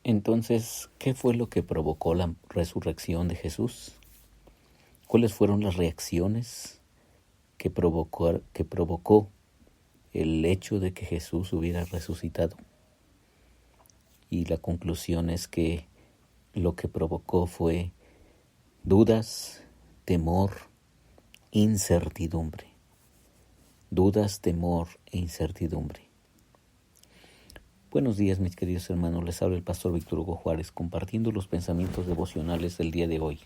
Entonces, ¿qué fue lo que provocó la resurrección de Jesús? ¿Cuáles fueron las reacciones que provocó el hecho de que Jesús hubiera resucitado? Y la conclusión es que lo que provocó fue dudas, temor, incertidumbre. Dudas, temor e incertidumbre. Buenos días, mis queridos hermanos. Les habla el pastor Víctor Hugo Juárez, compartiendo los pensamientos devocionales del día de hoy.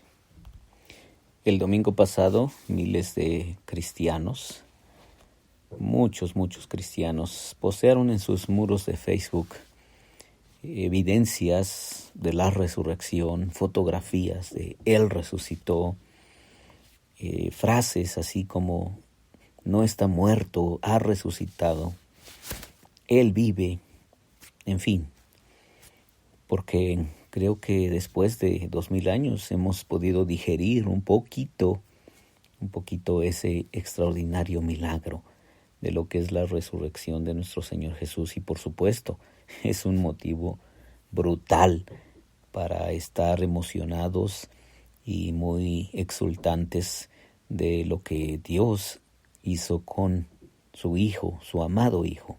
El domingo pasado, miles de cristianos, muchos cristianos, postearon en sus muros de Facebook evidencias de la resurrección, fotografías de Él resucitó, frases así como no está muerto, ha resucitado, Él vive, en fin, porque creo que después de 2000 años hemos podido digerir un poquito ese extraordinario milagro de lo que es la resurrección de nuestro Señor Jesús. Y por supuesto, es un motivo brutal para estar emocionados y muy exultantes de lo que Dios hizo con su Hijo, su amado Hijo,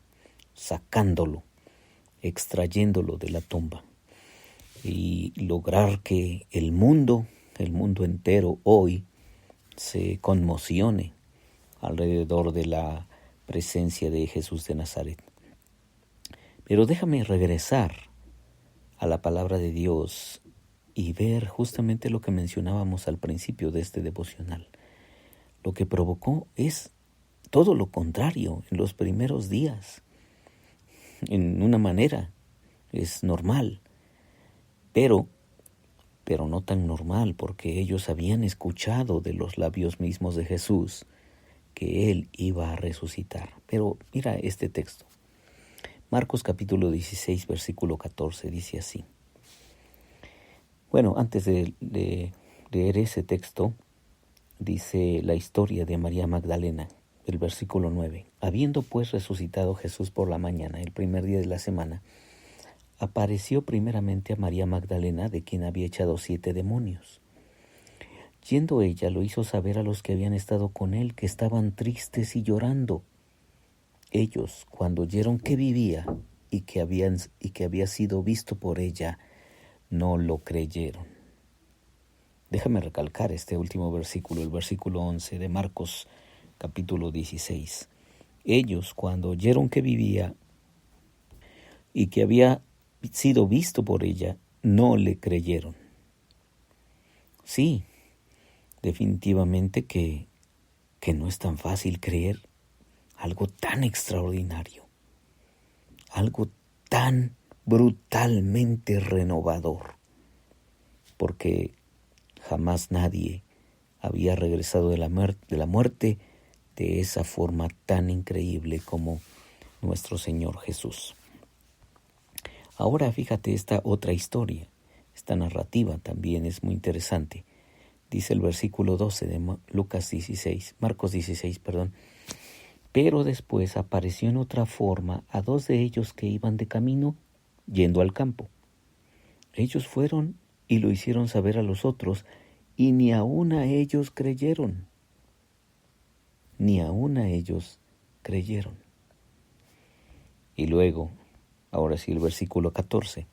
sacándolo, extrayéndolo de la tumba, y lograr que el mundo entero hoy se conmocione alrededor de la presencia de Jesús de Nazaret. Pero déjame regresar a la palabra de Dios y ver justamente lo que mencionábamos al principio de este devocional. Lo que provocó es todo lo contrario en los primeros días. En una manera es normal, pero no tan normal, porque ellos habían escuchado de los labios mismos de Jesús que Él iba a resucitar. Pero mira este texto. Marcos capítulo 16, versículo 14, dice así. Bueno, antes de leer ese texto, dice la historia de María Magdalena, el versículo 9. Habiendo pues resucitado Jesús por la mañana, el primer día de la semana, apareció primeramente a María Magdalena, de quien había echado 7 demonios. Yendo ella, lo hizo saber a los que habían estado con él, que estaban tristes y llorando. Ellos, cuando oyeron que vivía y que había sido visto por ella, no lo creyeron. Déjame recalcar este último versículo, el versículo 11 de Marcos capítulo 16. Ellos, cuando oyeron que vivía y que había sido visto por ella, no le creyeron. Sí, definitivamente que no es tan fácil creer algo tan extraordinario, algo tan brutalmente renovador, porque jamás nadie había regresado de la muerte de esa forma tan increíble como nuestro Señor Jesús. Ahora fíjate esta otra historia, esta narrativa también es muy interesante. Dice el versículo 12 de Marcos 16, perdón. Pero después apareció en otra forma a 2 de ellos que iban de camino yendo al campo. Ellos fueron y lo hicieron saber a los otros, y ni aun a ellos creyeron. Ni aun a ellos creyeron. Y luego, ahora sí el versículo 14.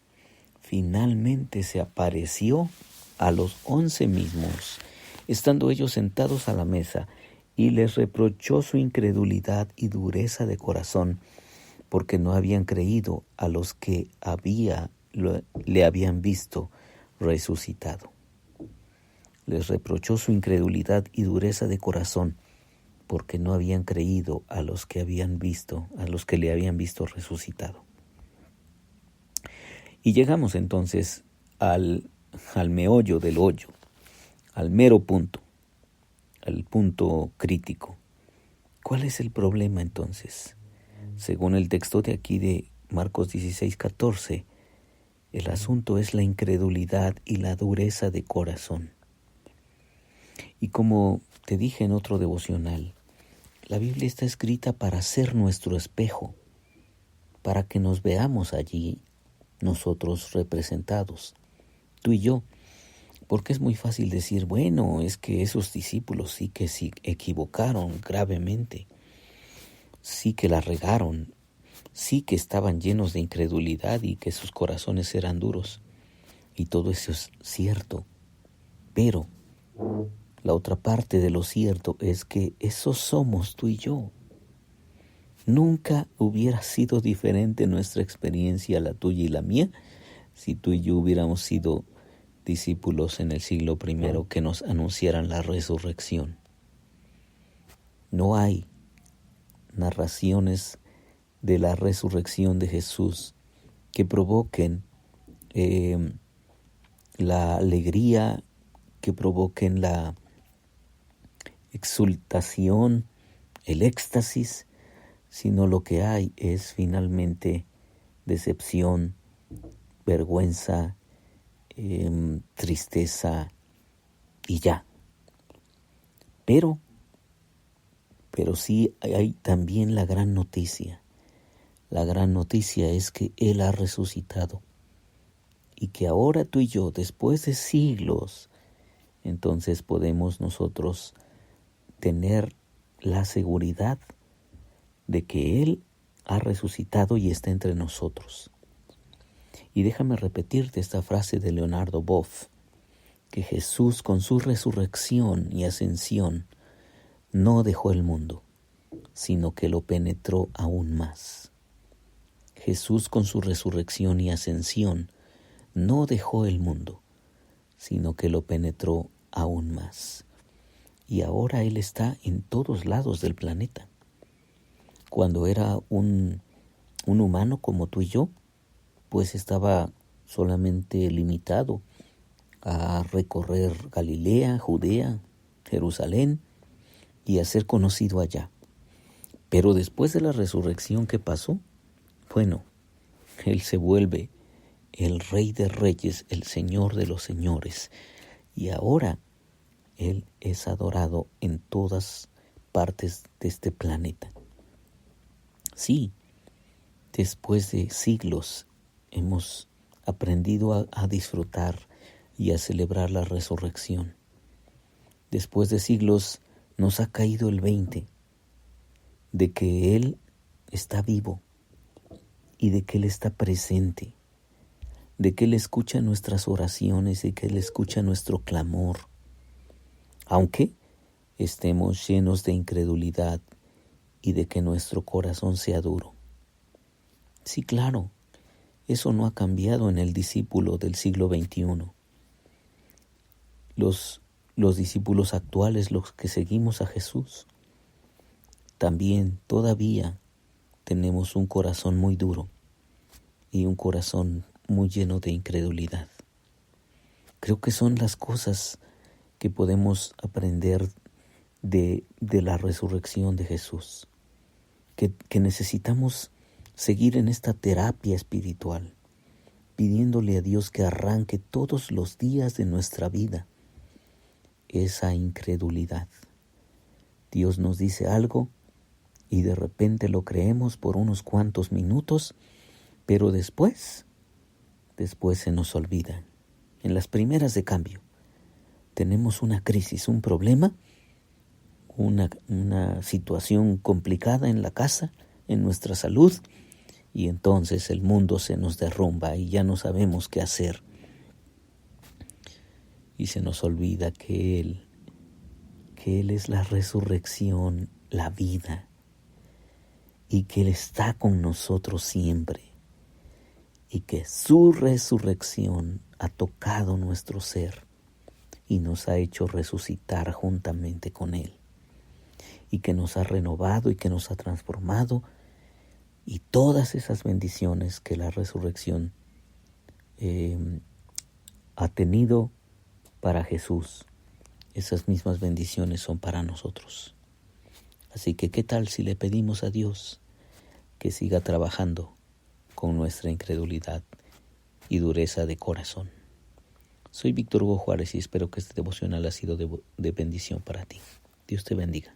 Finalmente se apareció a los 11 mismos, estando ellos sentados a la mesa, y les reprochó su incredulidad y dureza de corazón, porque no habían creído a los que le habían visto resucitado. Les reprochó su incredulidad y dureza de corazón, porque no habían creído a los que le habían visto resucitado. Y llegamos entonces al meollo del hoyo, al mero punto, al punto crítico. ¿Cuál es el problema entonces? Según el texto de aquí de Marcos 16:14, el asunto es la incredulidad y la dureza de corazón. Y como te dije en otro devocional, la Biblia está escrita para ser nuestro espejo, para que nos veamos allí nosotros representados, tú y yo. Porque es muy fácil decir, bueno, es que esos discípulos sí que se equivocaron gravemente, sí que la regaron, sí que estaban llenos de incredulidad y que sus corazones eran duros. Y todo eso es cierto. Pero la otra parte de lo cierto es que esos somos tú y yo. Nunca hubiera sido diferente nuestra experiencia, la tuya y la mía, si tú y yo hubiéramos sido discípulos en el siglo I que nos anunciaran la resurrección. No hay narraciones de la resurrección de Jesús que provoquen la alegría, que provoquen la exultación, el éxtasis, sino lo que hay es finalmente decepción, vergüenza, tristeza y ya. Pero sí hay también la gran noticia. La gran noticia es que Él ha resucitado y que ahora tú y yo, después de siglos, entonces podemos nosotros tener la seguridad de que Él ha resucitado y está entre nosotros. Y déjame repetirte esta frase de Leonardo Boff, que Jesús con su resurrección y ascensión no dejó el mundo, sino que lo penetró aún más. Jesús con su resurrección y ascensión no dejó el mundo, sino que lo penetró aún más. Y ahora Él está en todos lados del planeta. Cuando era un humano como tú y yo, pues estaba solamente limitado a recorrer Galilea, Judea, Jerusalén y a ser conocido allá. Pero después de la resurrección, ¿qué pasó? Bueno, Él se vuelve el Rey de Reyes, el Señor de los Señores. Y ahora Él es adorado en todas partes de este planeta. Sí, después de siglos hemos aprendido a disfrutar y a celebrar la resurrección. Después de siglos nos ha caído el 20 de que Él está vivo y de que Él está presente, de que Él escucha nuestras oraciones y que Él escucha nuestro clamor, aunque estemos llenos de incredulidad y de que nuestro corazón sea duro. Sí, claro, eso no ha cambiado en el discípulo del siglo XXI. Los discípulos actuales, los que seguimos a Jesús, también todavía tenemos un corazón muy duro y un corazón muy lleno de incredulidad. Creo que son las cosas que podemos aprender de la resurrección de Jesús, que necesitamos seguir en esta terapia espiritual, pidiéndole a Dios que arranque todos los días de nuestra vida esa incredulidad. Dios nos dice algo y de repente lo creemos por unos cuantos minutos, pero después se nos olvida. En las primeras de cambio, tenemos una crisis, un problema, una situación complicada en la casa, en nuestra salud, y entonces el mundo se nos derrumba y ya no sabemos qué hacer. Y se nos olvida que Él es la resurrección, la vida, y que Él está con nosotros siempre, y que su resurrección ha tocado nuestro ser y nos ha hecho resucitar juntamente con Él, y que nos ha renovado y que nos ha transformado, y todas esas bendiciones que la resurrección ha tenido para Jesús, esas mismas bendiciones son para nosotros. Así que, ¿qué tal si le pedimos a Dios que siga trabajando con nuestra incredulidad y dureza de corazón? Soy Víctor Hugo Juárez y espero que este devocional ha sido de bendición para ti. Dios te bendiga.